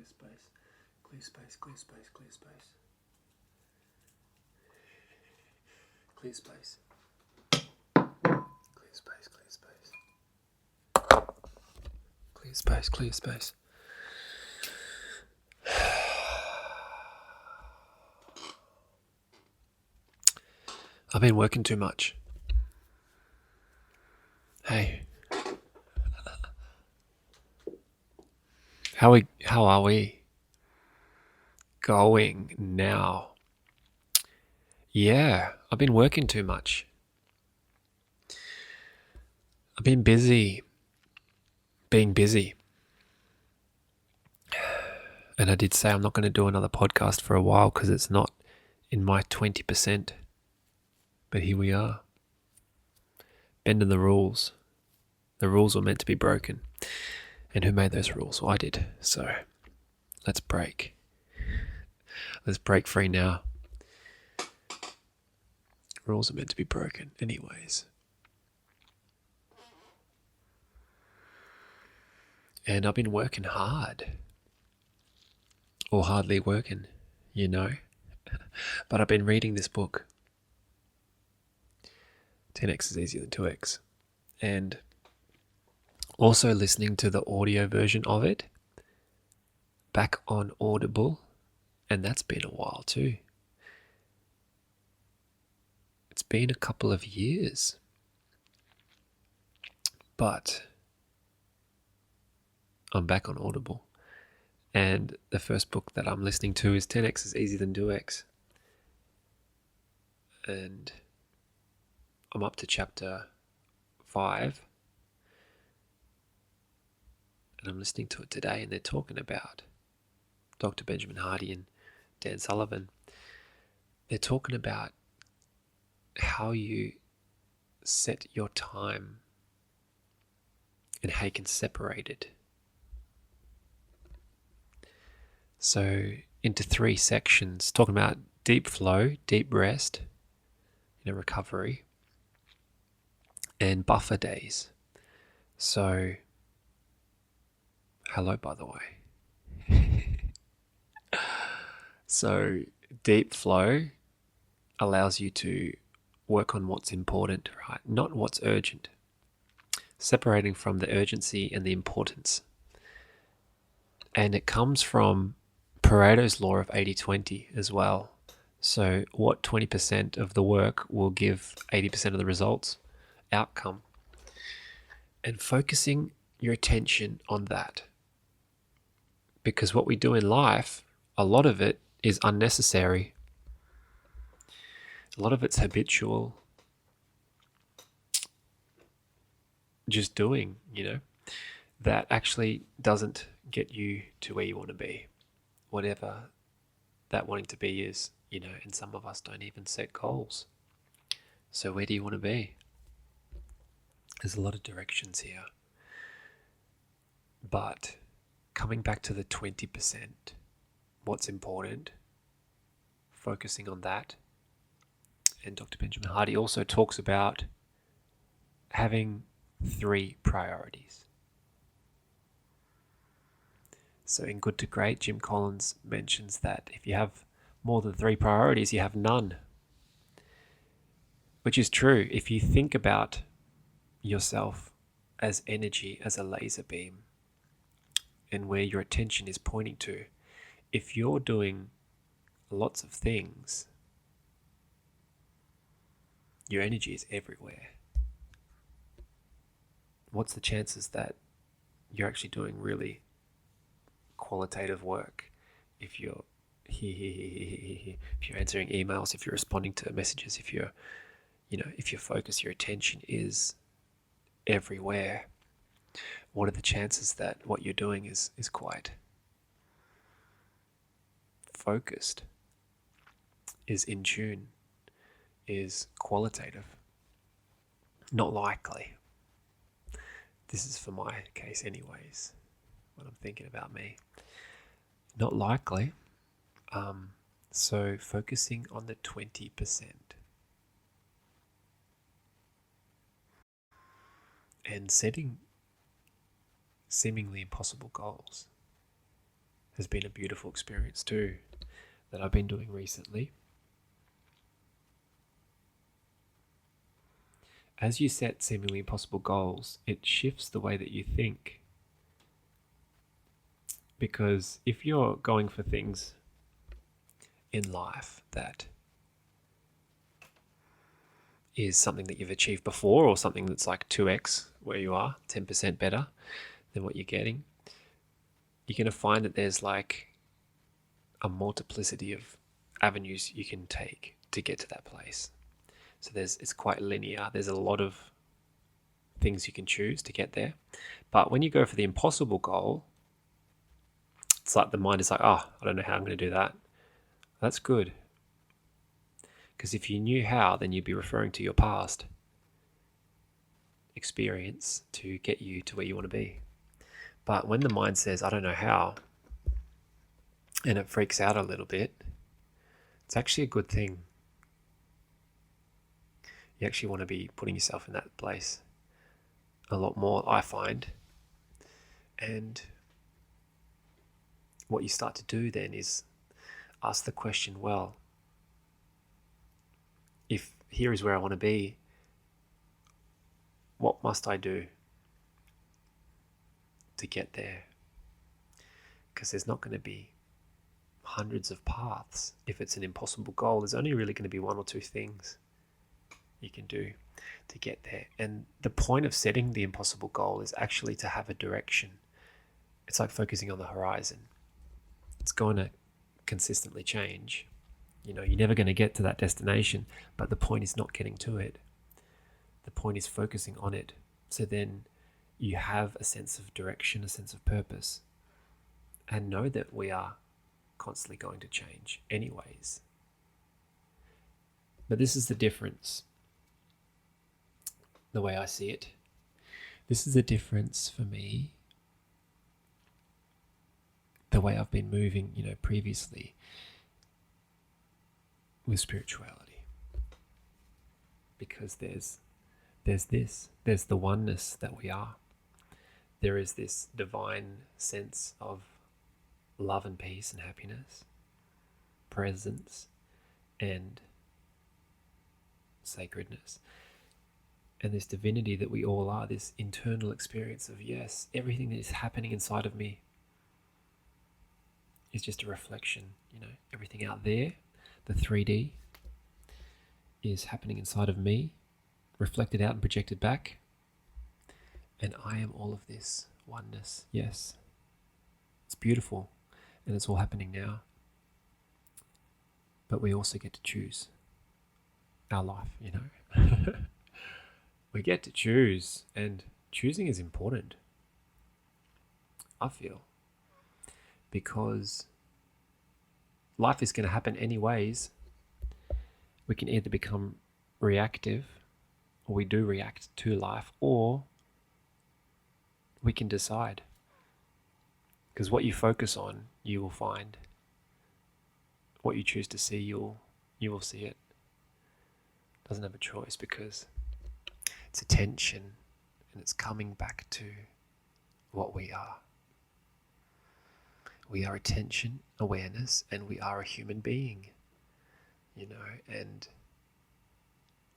clear space, clear space, clear space, clear space. Clear space. Clear space, clear space. Clear space, clear space. I've been working too much. Hey. How are we going now? Yeah, I've been working too much. I've been being busy. And I did say I'm not going to do another podcast for a while because it's not in my 20%. But here we are. Bending the rules. The rules were meant to be broken. And who made those rules? Well, I did. So let's break. Let's break free now. Rules are meant to be broken anyways. And I've been working hard. Or hardly working, you know. But I've been reading this book. 10x is easier than 2x. And also listening to the audio version of it back on Audible. And that's been a while too. It's been a couple of years. But I'm back on Audible. And the first book that I'm listening to is 10x is easier than 2x. And I'm up to chapter 5. And I'm listening to it today, and they're talking about Dr. Benjamin Hardy and Dan Sullivan. They're talking about how you set your time and how you can separate it. So into 3 sections, talking about deep flow, deep rest, recovery, and buffer days. So, hello, by the way. So, deep flow allows you to work on what's important, right? Not what's urgent. Separating from the urgency and the importance. And it comes from Pareto's law of 80-20 as well. So what 20% of the work will give 80% of the results, outcome. And focusing your attention on that. Because what we do in life, a lot of it is unnecessary. A lot of it's habitual. Just doing, that actually doesn't get you to where you want to be. Whatever that wanting to be is, and some of us don't even set goals. So where do you want to be? There's a lot of directions here. But coming back to the 20%, what's important, focusing on that. And Dr. Benjamin Hardy also talks about having 3 priorities. So in Good to Great, Jim Collins mentions that if you have more than 3 priorities, you have none. Which is true. If you think about yourself as energy, as a laser beam, and where your attention is pointing to, if you're doing lots of things, your energy is everywhere. What's the chances that you're actually doing really qualitative work? If you're if you're answering emails, if you're responding to messages, if your focus, your attention is everywhere, what are the chances that what you're doing is quite focused, is in tune, is qualitative? Not likely. This is for my case anyways, when I'm thinking about me. Not likely. So focusing on the 20%. And setting seemingly impossible goals. has been a beautiful experience too that I've been doing recently. As you set seemingly impossible goals, it shifts the way that you think. Because if you're going for things in life that is something that you've achieved before, or something that's like 2x where you are, 10% better than what you're getting, you're going to find that there's like a multiplicity of avenues you can take to get to that place. So it's quite linear. There's a lot of things you can choose to get there. But when you go for the impossible goal, it's like the mind is like, oh, I don't know how I'm going to do that. That's good. Because if you knew how, then you'd be referring to your past experience to get you to where you want to be. But when the mind says, I don't know how, and it freaks out a little bit, it's actually a good thing. You actually want to be putting yourself in that place a lot more, I find. And what you start to do then is ask the question, well, if here is where I want to be, what must I do to get there? Because there's not going to be hundreds of paths. If it's an impossible goal, there's only really going to be one or two things you can do to get there. And the point of setting the impossible goal is actually to have a direction. It's like focusing on the horizon. It's going to consistently change. You know, you're never going to get to that destination, but the point is not getting to it. The point is focusing on it. So then you have a sense of direction, a sense of purpose, and know that we are constantly going to change anyways. But this is the difference, the way I see it. This is the difference for me, the way I've been moving, previously with spirituality. Because there's the oneness that we are. There is this divine sense of love and peace and happiness, presence and sacredness. And this divinity that we all are, this internal experience of, yes, everything that is happening inside of me is just a reflection. Everything out there, the 3D, is happening inside of me, reflected out and projected back. And I am all of this oneness. Yes. It's beautiful. And it's all happening now. But we also get to choose our life, We get to choose, and choosing is important, I feel, because life is going to happen anyways. We can either become reactive, or we do react to life, or we can decide. Because what you focus on, you will find. What you choose to see, you will see it. Doesn't have a choice, because it's attention, and it's coming back to what we are. We are attention, awareness, and we are a human being, and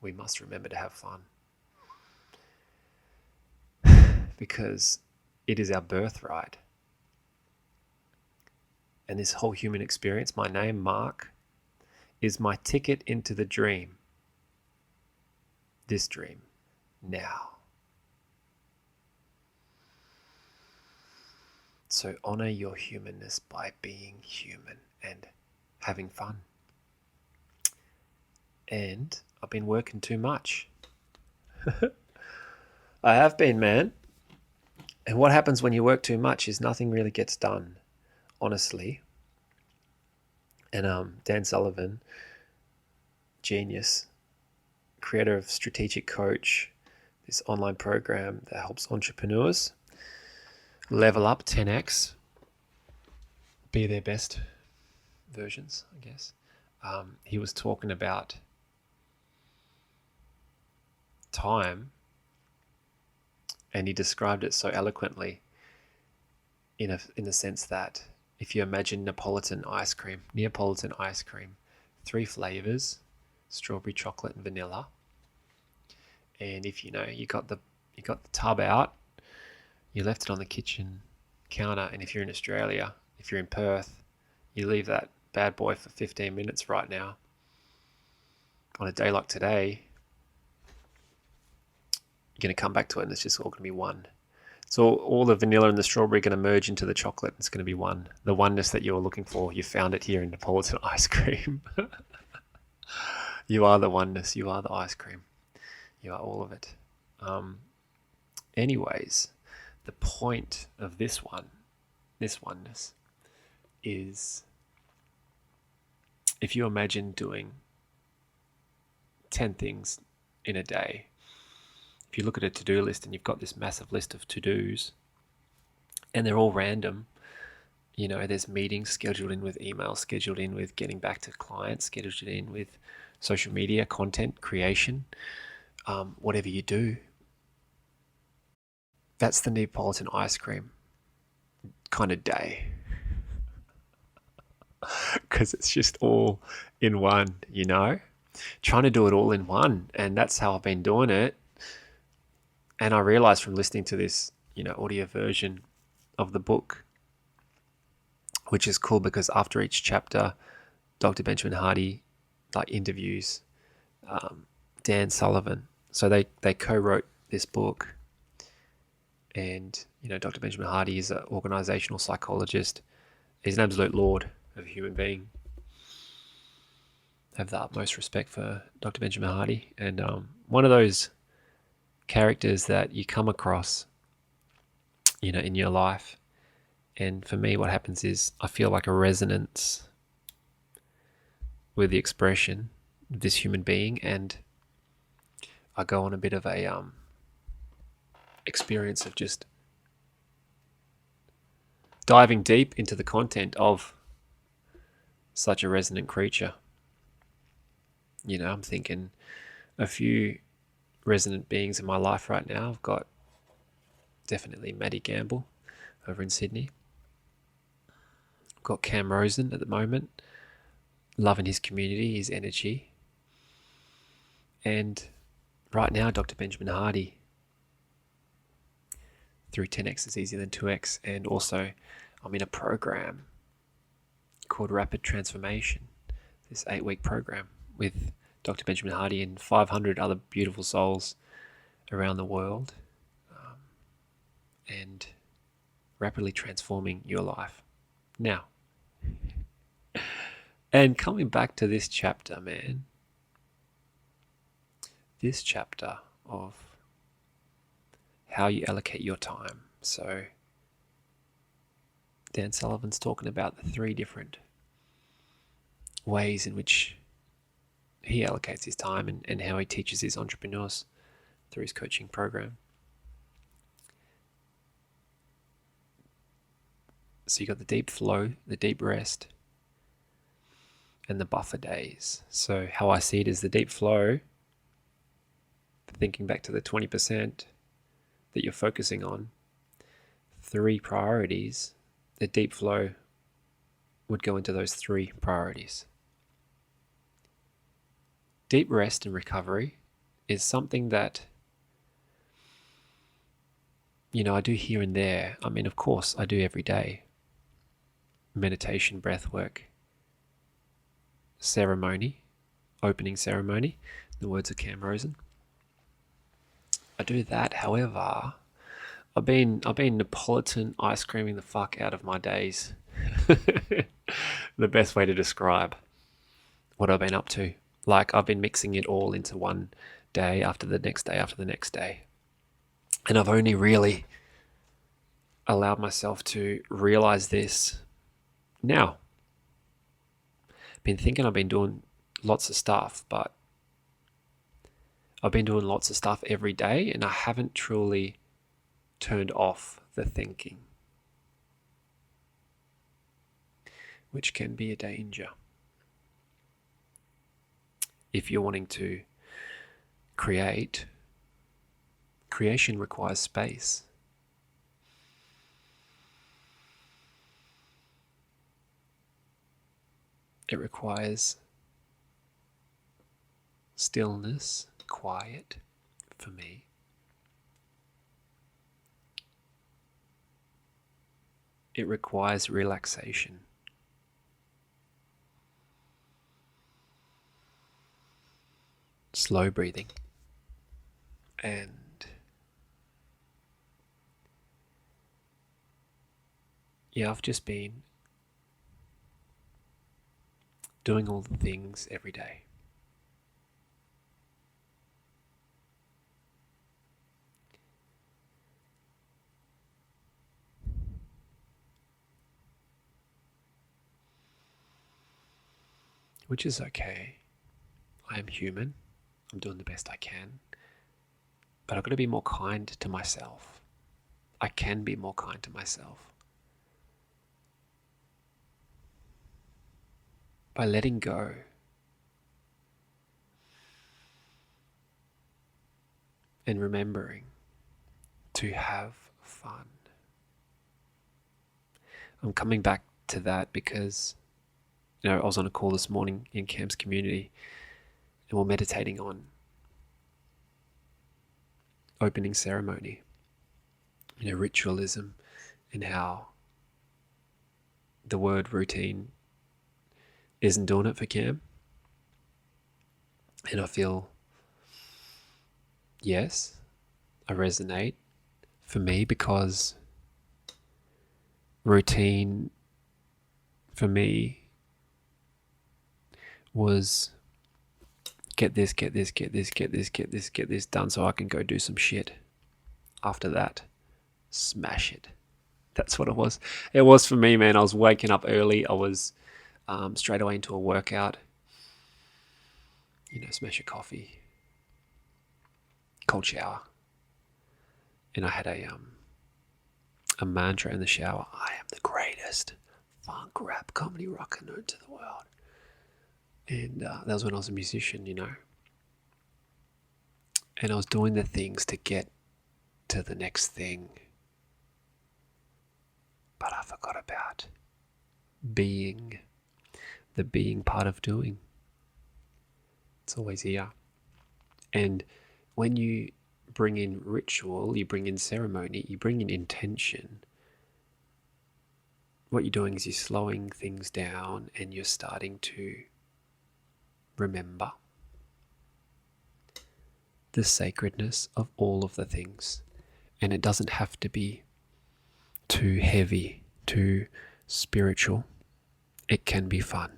we must remember to have fun. Because it is our birthright. And this whole human experience, my name, Mark, is my ticket into the dream. This dream, now. So honor your humanness by being human and having fun. And I've been working too much. I have been, man. And what happens when you work too much is nothing really gets done, honestly. And Dan Sullivan, genius, creator of Strategic Coach, this online program that helps entrepreneurs level up 10x, be their best versions, I guess. He was talking about time, and he described it so eloquently in the sense that if you imagine Neapolitan ice cream, 3 flavors, strawberry, chocolate, and vanilla. And if you got the tub out, you left it on the kitchen counter, and if you're in Australia, if you're in Perth, you leave that bad boy for 15 minutes right now. On a day like today, you're going to come back to it, and it's just all going to be one. So all the vanilla and the strawberry are going to merge into the chocolate. It's going to be one. The oneness that you're looking for, you found it here in Neapolitan ice cream. You are the oneness. You are the ice cream. You are all of it. Anyways, the point of this oneness, is if you imagine doing 10 things in a day, if you look at a to-do list and you've got this massive list of to-dos and they're all random, there's meetings scheduled in with emails, scheduled in with getting back to clients, scheduled in with social media, content creation, whatever you do. That's the Neapolitan ice cream kind of day. Because it's just all in one, trying to do it all in one. And that's how I've been doing it. And I realized from listening to this, audio version of the book, which is cool because after each chapter, Dr. Benjamin Hardy interviews Dan Sullivan. So they co-wrote this book. And, Dr. Benjamin Hardy is an organizational psychologist. He's an absolute lord of a human being. I have the utmost respect for Dr. Benjamin Hardy. And one of those characters that you come across, in your life. And for me, what happens is I feel like a resonance with the expression of this human being. And I go on a bit of a experience of just diving deep into the content of such a resonant creature. I'm thinking a few resonant beings in my life right now. I've got definitely Maddie Gamble over in Sydney. I've got Cam Rosen at the moment, loving his community, his energy. And right now, Dr. Benjamin Hardy, through 10x is easier than 2x. And also, I'm in a program called Rapid Transformation, this 8-week program with Dr. Benjamin Hardy and 500 other beautiful souls around the world, and rapidly transforming your life now. And coming back to this chapter, man, this chapter of how you allocate your time. So Dan Sullivan's talking about the 3 different ways in which he allocates his time and how he teaches his entrepreneurs through his coaching program. So you got the deep flow, the deep rest, and the buffer days. So how I see it is the deep flow, thinking back to the 20% that you're focusing on, 3 priorities, the deep flow would go into those 3 priorities. Deep rest and recovery is something that, I do here and there. I mean, of course, I do every day. Meditation, breath work, ceremony, opening ceremony, in the words of Cam Rosen. I do that. However, I've been Neapolitan ice creaming the fuck out of my days. The best way to describe what I've been up to. I've been mixing it all into one day after the next day after the next day. And I've only really allowed myself to realize this now. Been thinking I've been doing lots of stuff, but I've been doing lots of stuff every day and I haven't truly turned off the thinking, which can be a danger. If you're wanting to creation requires space. It requires stillness, quiet for me. It requires relaxation. Slow breathing. And yeah, I've just been doing all the things every day. Which is okay. I am human. I'm doing the best I can. But I've got to be more kind to myself. I can be more kind to myself. By letting go. And remembering to have fun. I'm coming back to that because, I was on a call this morning in Cam's community and we're meditating on opening ceremony, ritualism, and how the word routine isn't doing it for Cam. And I feel, yes, I resonate for me because routine for me was get this done so I can go do some shit. After that, smash it. That's what it was. It was for me, man. I was waking up early. I was straight away into a workout. Smash a coffee, cold shower. And I had a mantra in the shower. I am the greatest funk, rap, comedy rocker known to the world. And that was when I was a musician, And I was doing the things to get to the next thing. But I forgot about being, the being part of doing. It's always here. And when you bring in ritual, you bring in ceremony, you bring in intention, what you're doing is you're slowing things down and you're starting to remember the sacredness of all of the things. And it doesn't have to be too heavy, too spiritual. It can be fun.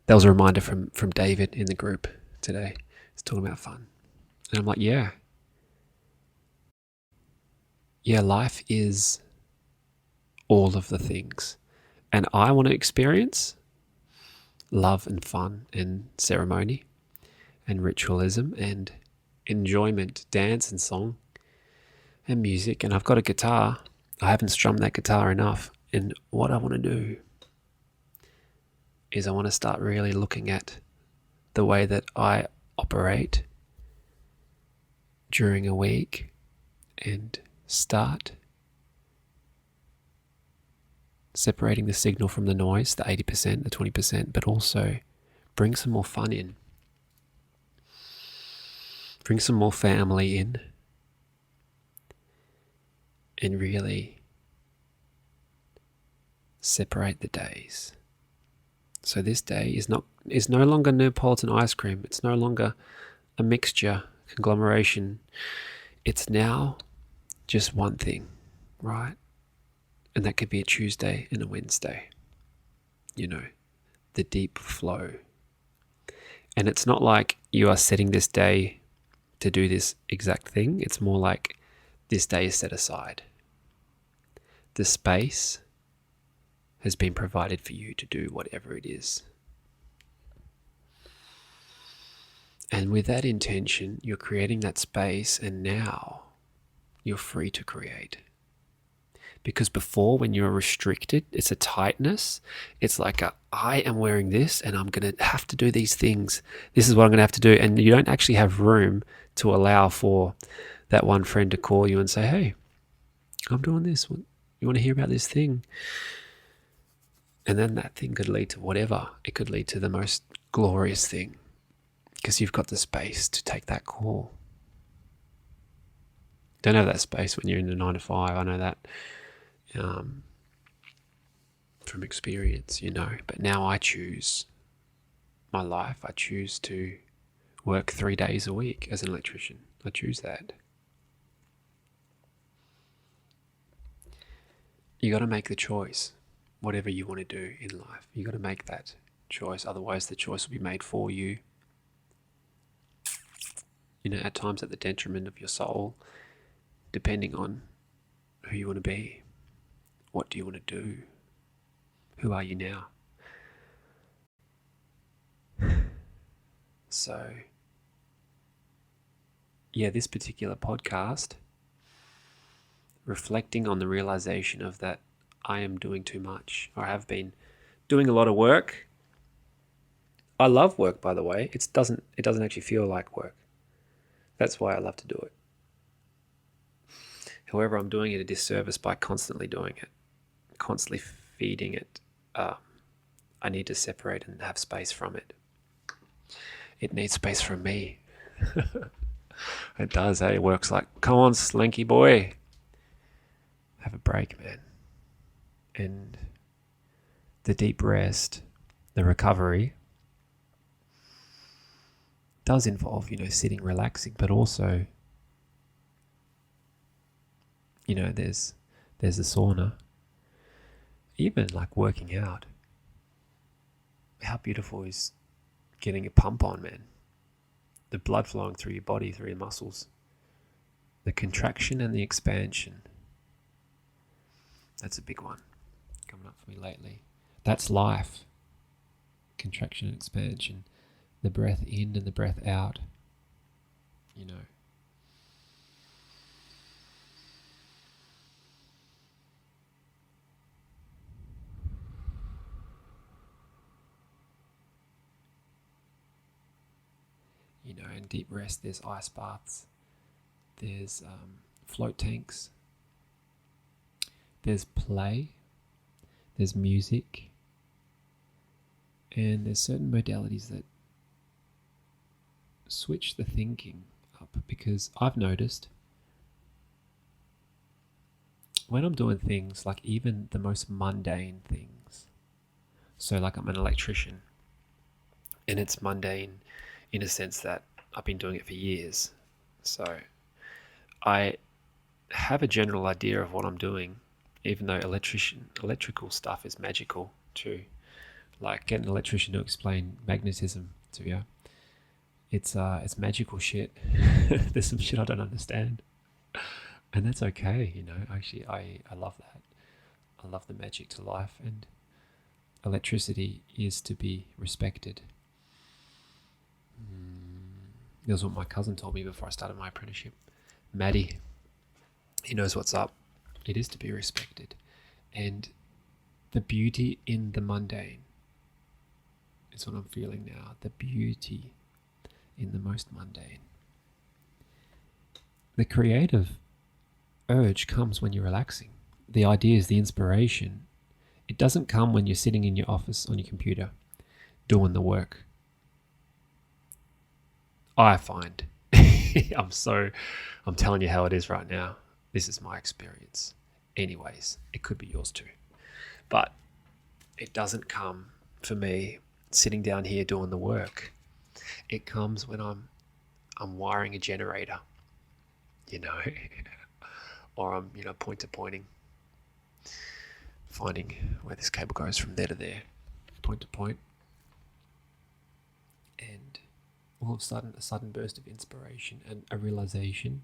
That was a reminder from David in the group today. He's talking about fun. And I'm like, yeah, life is all of the things. And I want to experience love and fun and ceremony and ritualism and enjoyment, dance and song and music. And I've got a guitar. I haven't strummed that guitar enough. And what I want to do is I want to start really looking at the way that I operate during a week and start separating the signal from the noise, the 80%, the 20%, but also bring some more fun in. Bring some more family in. And really separate the days. So this day is no longer Neapolitan ice cream. It's no longer a mixture, conglomeration. It's now just one thing, right? And that could be a Tuesday and a Wednesday. The deep flow. And it's not like you are setting this day to do this exact thing. It's more like this day is set aside. The space has been provided for you to do whatever it is. And with that intention, you're creating that space, and now you're free to create. Because before, when you're restricted, it's a tightness. It's like I am wearing this and I'm going to have to do these things. This is what I'm going to have to do. And you don't actually have room to allow for that one friend to call you and say, hey, I'm doing this. You want to hear about this thing? And then that thing could lead to whatever. It could lead to the most glorious thing because you've got the space to take that call. Don't have that space when you're in the 9 to 5. I know that from experience, But now I choose my life. I choose to work 3 days a week as an electrician. I choose that. You got to make the choice. Whatever you want to do in life, you got to make that choice. Otherwise, the choice will be made for you. At times at the detriment of your soul, depending on who you want to be. What do you want to do? Who are you now? So, this particular podcast, reflecting on the realization of that I am doing too much, or I have been doing a lot of work. I love work, by the way. It doesn't actually feel like work. That's why I love to do it. However, I'm doing it a disservice by constantly doing it, constantly feeding it. I need to separate and have space from it. It needs space from me. It does, hey? It works like, come on, slinky boy. Have a break, man. And the deep rest, the recovery, does involve, sitting, relaxing, but also, there's the sauna. Even like working out. How beautiful is getting a pump on, man? The blood flowing through your body, through your muscles. The contraction and the expansion. That's a big one coming up for me lately. That's life. Contraction and expansion. The breath in and the breath out. In deep rest, there's ice baths. There's float tanks. There's play. There's music. And there's certain modalities that switch the thinking up, because I've noticed when I'm doing things like even the most mundane things, so like I'm an electrician, and it's mundane in a sense that I've been doing it for years, so I have a general idea of what I'm doing, even though electrical stuff is magical too. Like get an electrician to explain magnetism to you. It's magical shit. There's some shit I don't understand. And that's okay, Actually, I love that. I love the magic to life, and electricity is to be respected. That's what my cousin told me before I started my apprenticeship. Maddie, he knows what's up. It is to be respected. And the beauty in the mundane is what I'm feeling now. The beauty in the most mundane. The creative urge comes when you're relaxing. The ideas, the inspiration, it doesn't come when you're sitting in your office on your computer doing the work. I find I'm telling you how it is right now. This is my experience. Anyways, it could be yours too. But it doesn't come for me sitting down here doing the work. It comes when I'm wiring a generator, or I'm, pointing, finding where this cable goes from there to there, point to point. And all of a sudden burst of inspiration and a realization.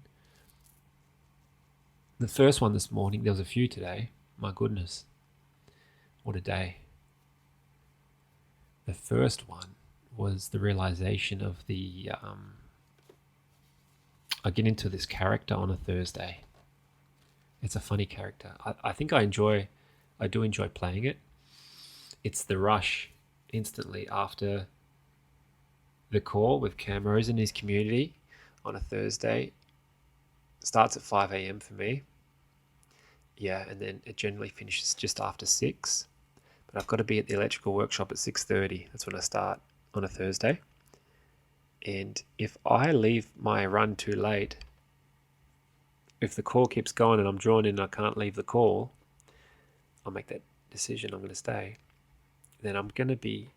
The first one this morning, there was a few today. My goodness, what a day. The first one was the realization of I get into this character on a Thursday. It's a funny character. I think I do enjoy playing it. It's the rush instantly after the call with Cam Rose and his community on a Thursday. Starts at 5 a.m. for me. Yeah, and then it generally finishes just after 6. But I've got to be at the electrical workshop at 6:30. That's when I start on a Thursday. And if I leave my run too late, if the call keeps going and I'm drawn in and I can't leave the call, I'll make that decision, I'm going to stay. Then I'm going to be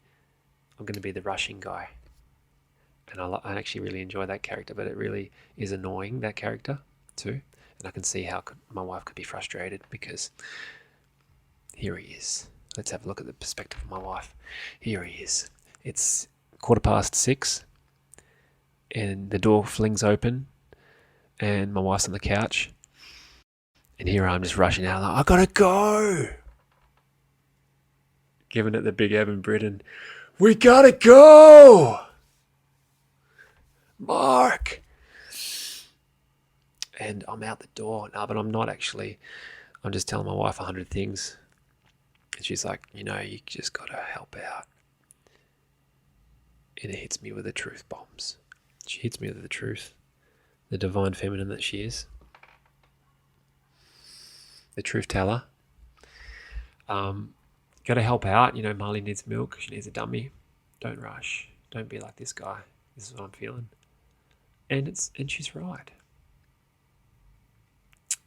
the rushing guy. And I actually really enjoy that character, but it really is annoying, that character too. And I can see how my wife could be frustrated, because here he is. Let's have a look at the perspective of my wife. Here he is. It's 6:15, and the door flings open, and my wife's on the couch, and here I'm just rushing out, like, I gotta go! Giving it the big Evan Britton, we gotta go! Mark! And I'm out the door. No, but I'm not actually. I'm just telling my wife 100 things. And she's like, you just gotta help out. And it hits me with the truth bombs. She hits me with the truth. The divine feminine that she is. The truth teller. Gotta help out. Marley needs milk. She needs a dummy. Don't rush. Don't be like this guy. This is what I'm feeling. And she's right.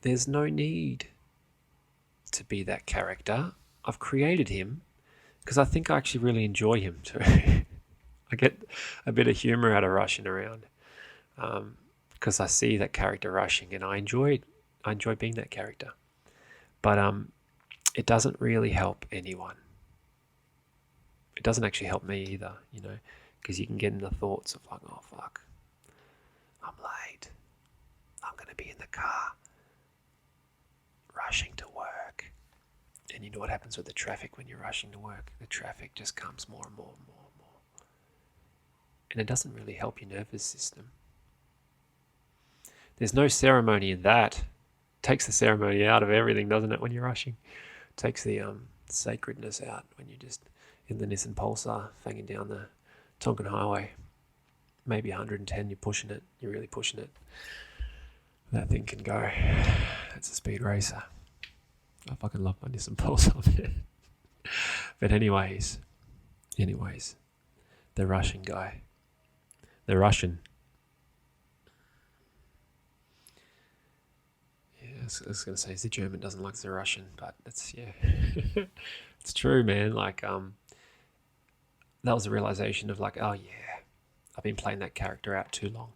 There's no need to be that character. I've created him because I think I actually really enjoy him too. I get a bit of humor out of rushing around, because I see that character rushing, and I enjoy being that character. But it doesn't really help anyone. It doesn't actually help me either, because you can get in the thoughts of like, oh fuck, I'm late. I'm going to be in the car rushing to work. And you know what happens with the traffic when you're rushing to work? The traffic just comes more and more and more and more. And it doesn't really help your nervous system. There's no ceremony in that. It takes the ceremony out of everything, doesn't it, when you're rushing? It takes the sacredness out when you're just in the Nissan Pulsar fanging down the Tonkin Highway. Maybe 110, you're pushing it. You're really pushing it. That thing can go. It's a speed racer. I fucking love my Nissan Pulsar, man. But anyways, the Russian guy. The Russian. Yeah, I was going to say the German doesn't like the Russian, but it's it's true, man. Like, that was a realization of like, oh yeah, I've been playing that character out too long.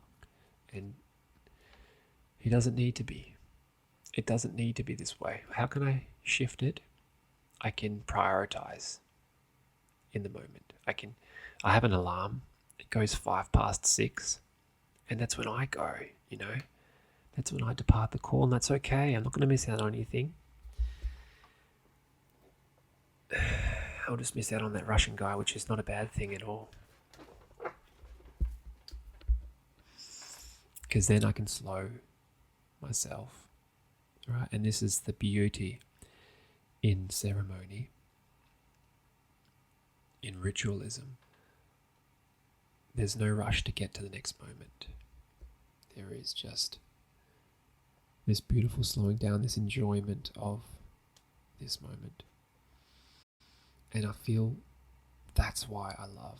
And he doesn't need to be. It doesn't need to be this way. How can I shift it? I can prioritize in the moment. I have an alarm. It goes 6:05, and that's when I go, That's when I depart the call, and that's okay. I'm not going to miss out on anything. I'll just miss out on that Russian guy, which is not a bad thing at all. Because then I can slow myself. Right? And this is the beauty in ceremony, in ritualism. There's no rush to get to the next moment. There is just this beautiful slowing down, this enjoyment of this moment. And I feel that's why I love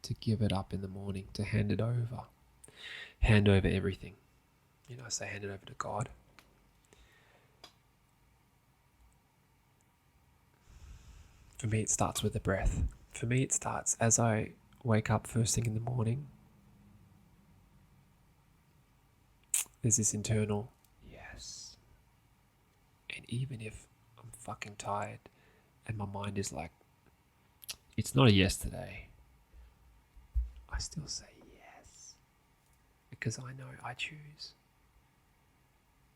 to give it up in the morning, to hand it over. Hand over everything. I say hand it over to God. For me, it starts with the breath. For me, it starts as I wake up first thing in the morning. There's this internal yes. And even if I'm fucking tired and my mind is like, it's not a yes today, I still say yes. Because I know I choose.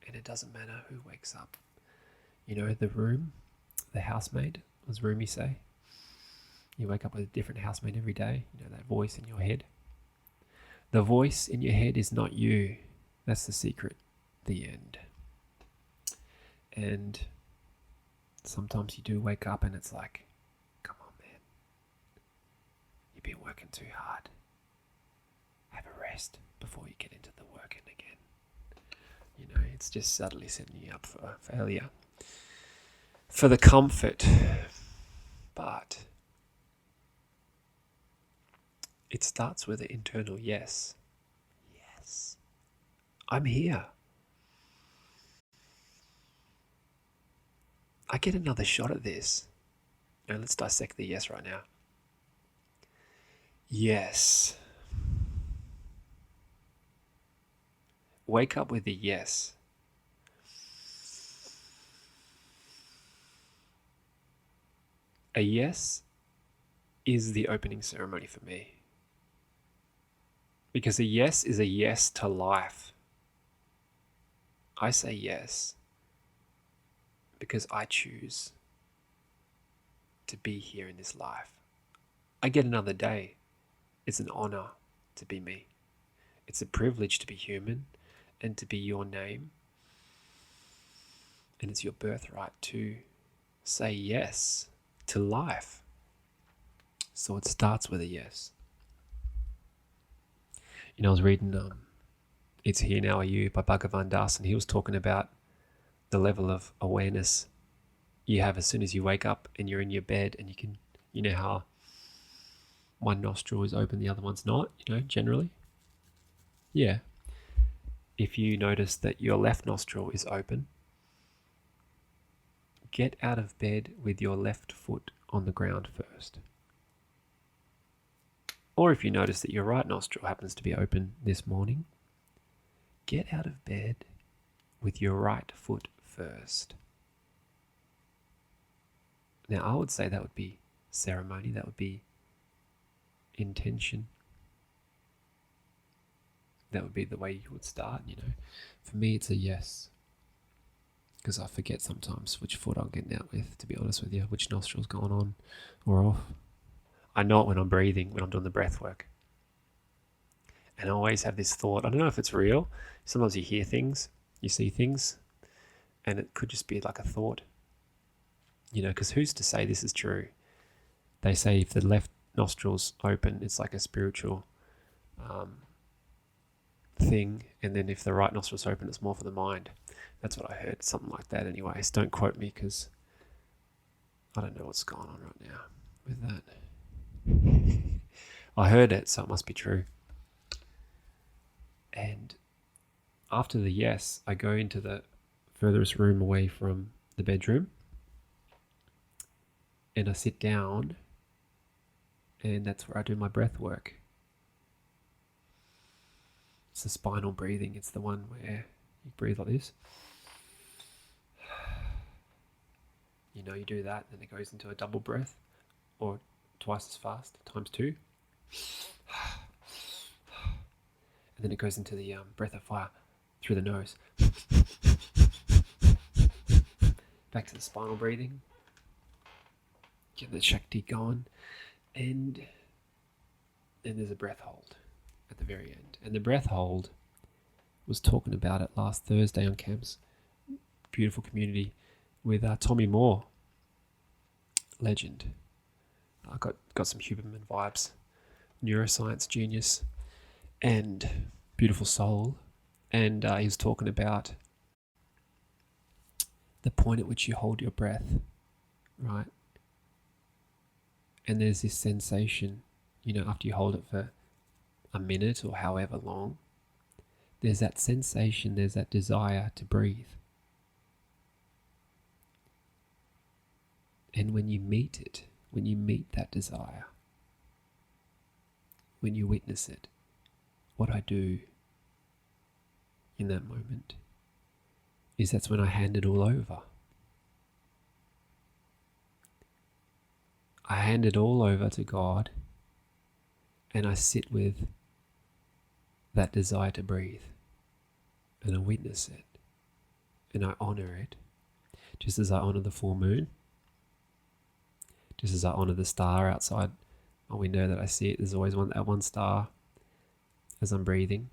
And it doesn't matter who wakes up. The housemaid, as Rumi say. You wake up with a different housemaid every day. That voice in your head. The voice in your head is not you. That's the secret. The end. And sometimes you do wake up and it's like, come on, man. You've been working too hard. Have a rest before you get into the working again. It's just subtly setting you up for failure. for the comfort, but it starts with an internal yes. Yes, I'm here. I get another shot at this. Now let's dissect the yes right now. Yes. Wake up with the yes. A yes is the opening ceremony for me. Because a yes is a yes to life. I say yes because I choose to be here in this life. I get another day. It's an honor to be me. It's a privilege to be human and to be your name. And it's your birthright to say yes to life. So it starts with a yes. I was reading It's Here Now Are You by Bhagavan Das, and he was talking about the level of awareness you have as soon as you wake up and you're in your bed, and you know how one nostril is open, the other one's not, generally. Yeah. If you notice that your left nostril is open, get out of bed with your left foot on the ground first. Or if you notice that your right nostril happens to be open this morning, get out of bed with your right foot first. Now, I would say that would be ceremony, that would be intention. That would be the way you would start, For me, it's a yes. Because I forget sometimes which foot I'm getting out with, to be honest with you, which nostril's going on or off. I know it when I'm breathing, when I'm doing the breath work. And I always have this thought, I don't know if it's real. Sometimes you hear things, you see things, and it could just be like a thought. Because who's to say this is true? They say if the left nostril's open, it's like a spiritual thing, and then if the right nostril's open, it's more for the mind. That's what I heard, something like that anyways. Don't quote me, because I don't know what's going on right now with that. I heard it, so it must be true. And after the yes, I go into the furthest room away from the bedroom, and I sit down, and that's where I do my breath work. It's the spinal breathing. It's the one where you breathe like this. You do that, then it goes into a double breath, or twice as fast, times 2. And then it goes into the breath of fire through the nose. Back to the spinal breathing. Get the Shakti going. And then there's a breath hold at the very end. And the breath hold was talking about it last Thursday on Camps. Beautiful community with Tommy Moore. Legend. I got some Huberman vibes. Neuroscience genius. And beautiful soul. And he was talking about the point at which you hold your breath, right? And there's this sensation, after you hold it for a minute or however long, there's that sensation, there's that desire to breathe. And when you meet it, when you meet that desire, when you witness it, what I do in that moment is that's when I hand it all over. I hand it all over to God, and I sit with that desire to breathe, and I witness it, and I honor it, just as I honor the full moon, just as I honor the star outside my window that I see it. There's always one star as I'm breathing.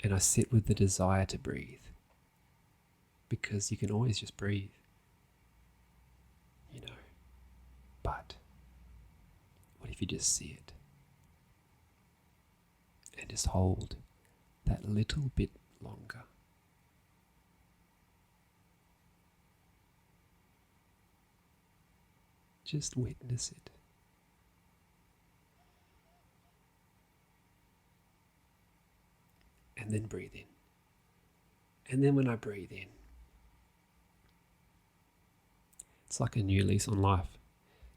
And I sit with the desire to breathe, because you can always just breathe, but what if you just see it and just hold that little bit longer? Just witness it. And then breathe in. And then when I breathe in, it's like a new lease on life.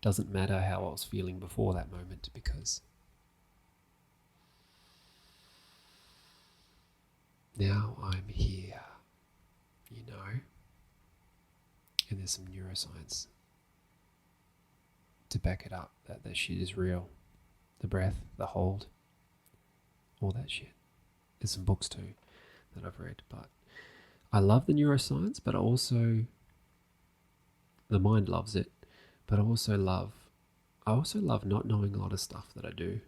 Doesn't matter how I was feeling before that moment, because now I'm here, and there's some neuroscience to back it up, that that shit is real. The breath, the hold, all that shit. There's some books too that I've read, but I love the neuroscience, but the mind loves it, but I also love not knowing a lot of stuff that I do.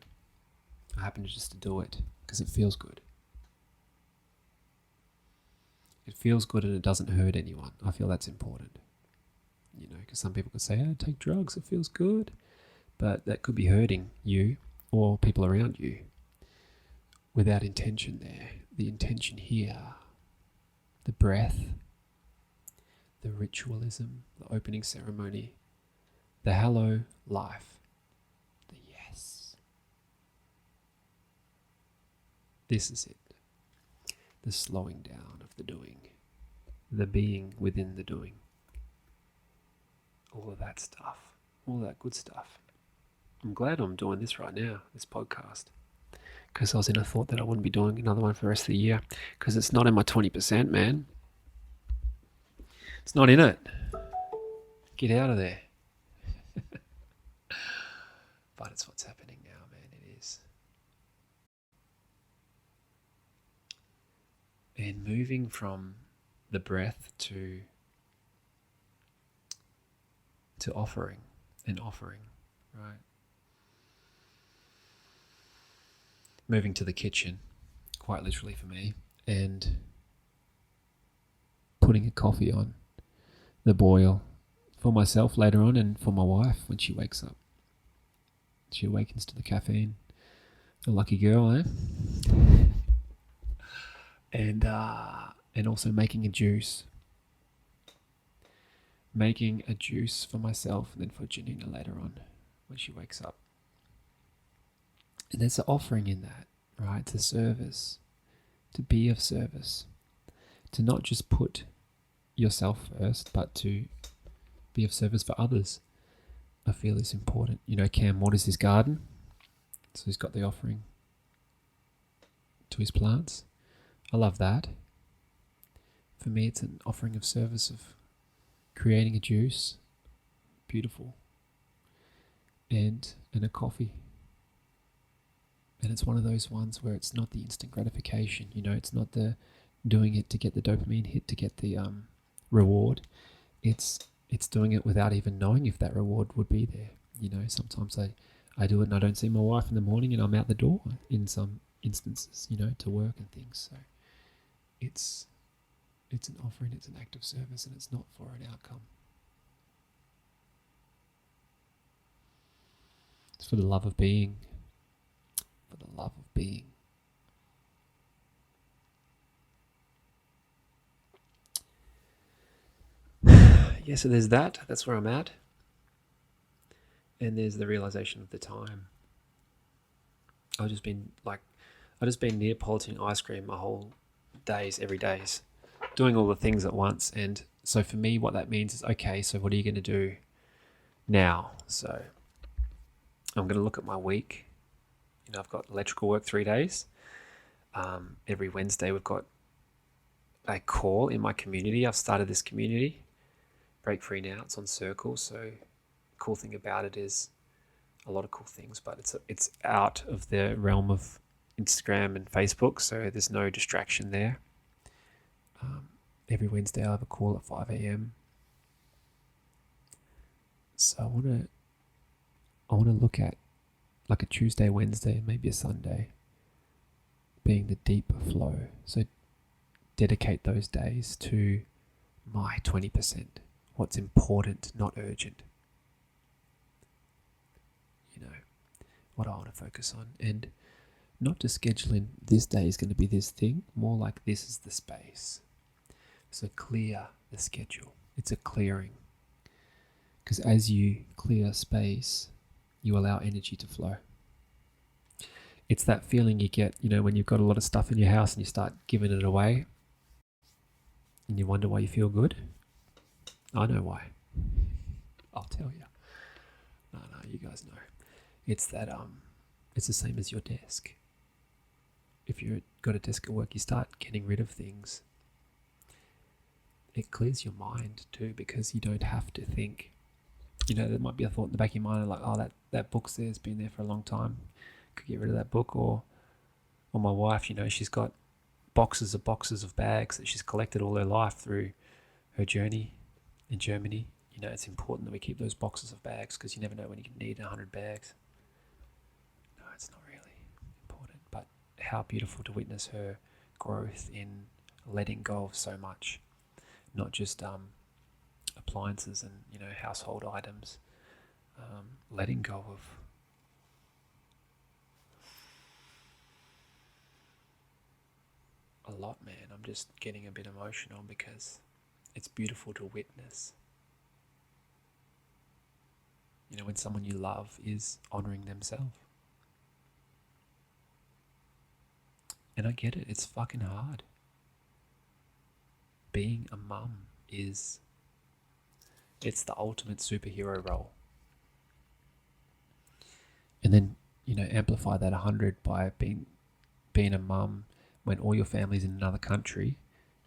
I happen to just to do it because it feels good. It feels good and it doesn't hurt anyone. I feel that's important. Because some people could say, oh, take drugs, it feels good. But that could be hurting you or people around you without intention there. The intention here, the breath, the ritualism, the opening ceremony, the hello life, the yes. This is it. The slowing down of the doing, the being within the doing. All of that stuff, all that good stuff. I'm glad I'm doing this right now, this podcast, because I was in a thought that I wouldn't be doing another one for the rest of the year, because it's not in my 20%, man. It's not in it. Get out of there. But it's what's happening now, man. It is. And moving from the breath to offering, right? Moving to the kitchen, quite literally for me, and putting a coffee on the boil for myself later on, and for my wife when she wakes up. She awakens to the caffeine. A lucky girl, eh? And also making a juice. Making a juice for myself and then for Janina later on when she wakes up. And there's an offering in that, right? It's a service. To be of service. To not just put yourself first, but to be of service for others. I feel is important. Cam waters his garden, so he's got the offering to his plants. I love that. For me, it's an offering of service of creating a juice, beautiful, and a coffee. And it's one of those ones where it's not the instant gratification. It's not the doing it to get the dopamine hit, to get the reward. It's doing it without even knowing if that reward would be there. Sometimes I do it and I don't see my wife in the morning and I'm out the door in some instances, to work and things. So it's an offering, it's an act of service, and it's not for an outcome. It's for the love of being. For the love of being. Yeah, so there's that. That's where I'm at. And there's the realization of the time. I've just been Neapolitan ice cream my whole days, every days, doing all the things at once. And so for me, what that means is, okay, so what are you going to do now? So I'm going to look at my week. I've got electrical work 3 days. Every Wednesday we've got a call in my community. I've started this community, Break Free Now. It's on Circle. So cool thing about it is a lot of cool things, but it's out of the realm of Instagram and Facebook, so there's no distraction there. Every Wednesday I have a call at 5 a.m. So I want to look at like a Tuesday, Wednesday, maybe a Sunday being the deep flow. So dedicate those days to my 20%. What's important, not urgent. What I want to focus on, and not to schedule in this day is going to be this thing, more like this is the space. So clear the schedule. It's a clearing. Because as you clear space, you allow energy to flow. It's that feeling you get, when you've got a lot of stuff in your house and you start giving it away and you wonder why you feel good. I know why. I'll tell you. No, you guys know. It's that, it's the same as your desk. If you've got a desk at work, you start getting rid of things. It clears your mind too, because you don't have to think. There might be a thought in the back of your mind like, oh, that book's there, it's been there for a long time. Could get rid of that book. Or my wife, she's got boxes of bags that she's collected all her life through her journey in Germany. It's important that we keep those boxes of bags because you never know when you can need 100 bags. No, it's not really important, but how beautiful to witness her growth in letting go of so much, not just appliances and household items, letting go of a lot, man. I'm just getting a bit emotional because it's beautiful to witness. When someone you love is honoring themselves. And I get it, it's fucking hard. Being a mum it's the ultimate superhero role. And then, amplify that 100 by being a mum when all your family's in another country,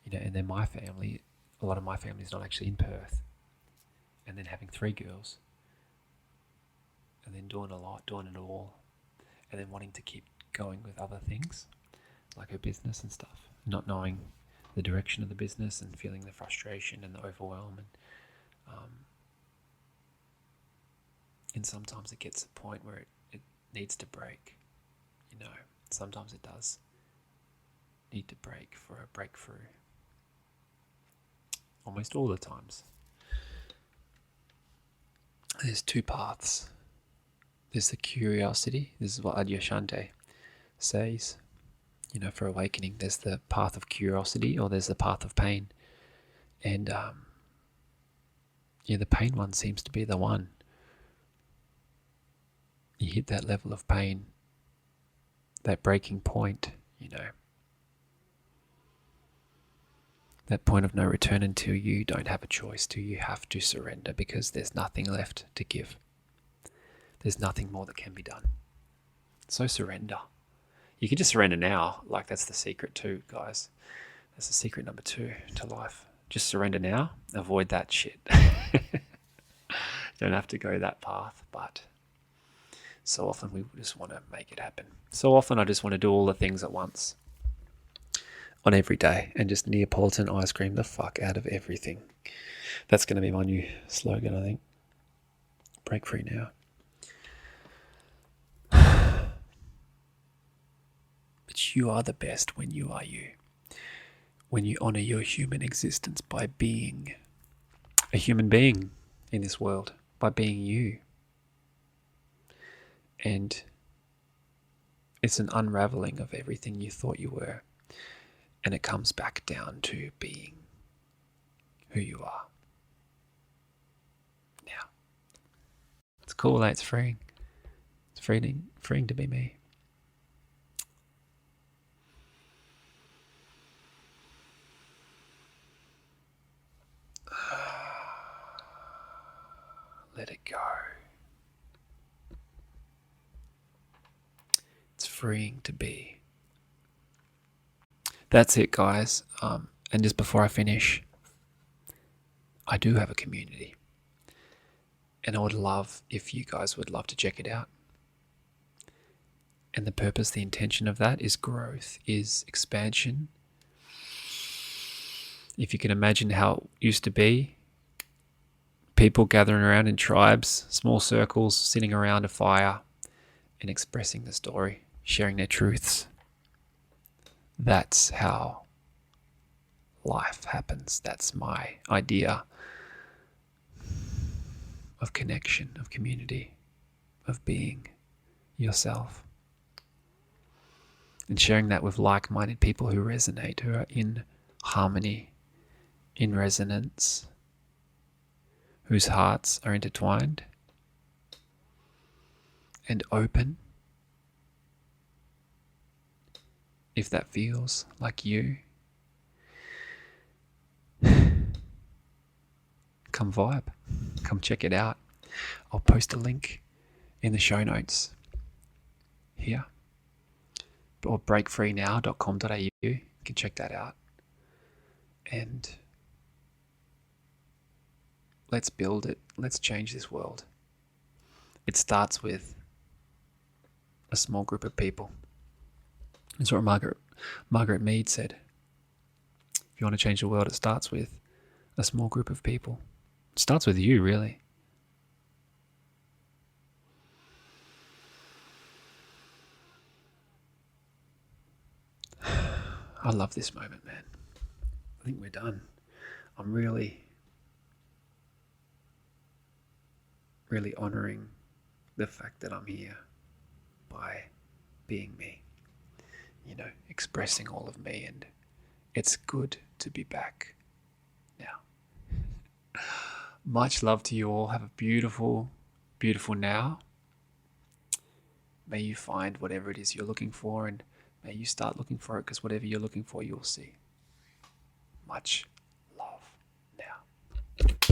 and then my family, a lot of my family's not actually in Perth. And then having 3 girls. And then doing it all. And then wanting to keep going with other things, like her business and stuff. Not knowing the direction of the business and feeling the frustration and the overwhelm. And sometimes it gets to a point where it needs to break. Sometimes it does need to break for a breakthrough. Almost all the times. There's 2 paths. There's the curiosity. This is what Adyashanti says. For awakening, there's the path of curiosity or there's the path of pain. And the pain one seems to be the one. You hit that level of pain, that breaking point, that point of no return until you don't have a choice, till you have to surrender because there's nothing left to give. There's nothing more that can be done. So surrender. You can just surrender now. Like, that's the secret too, guys. That's the secret number 2 to life. Just surrender now. Avoid that shit. Don't have to go that path, but so often we just want to make it happen. So often I just want to do all the things at once on every day and just Neapolitan ice cream the fuck out of everything. That's going to be my new slogan, I think. Break free now. But you are the best when you are you. When you honor your human existence by being a human being in this world, by being you. And it's an unraveling of everything you thought you were. And it comes back down to being who you are. Now, it's cool, it's freeing. It's freeing to be me. Let it go. It's freeing to be. That's it, guys. And just before I finish, I do have a community. And I would love if you guys would love to check it out. And the purpose, the intention of that is growth, is expansion. If you can imagine how it used to be, people gathering around in tribes, small circles, sitting around a fire and expressing the story, sharing their truths. That's how life happens. That's my idea of connection, of community, of being yourself. And sharing that with like-minded people who resonate, who are in harmony, in resonance, whose hearts are intertwined and open. If that feels like you, come vibe, come check it out. I'll post a link in the show notes here, or breakfreenow.com.au. You can check that out. And let's build it. Let's change this world. It starts with a small group of people. That's what Margaret Mead said. If you want to change the world, it starts with a small group of people. It starts with you, really. I love this moment, man. I think we're done. I'm really, really honouring the fact that I'm here by being me, expressing all of me, and it's good to be back now. Much love to you all. Have a beautiful, beautiful now. May you find whatever it is you're looking for, and may you start looking for it, because whatever you're looking for, you'll see. Much love now.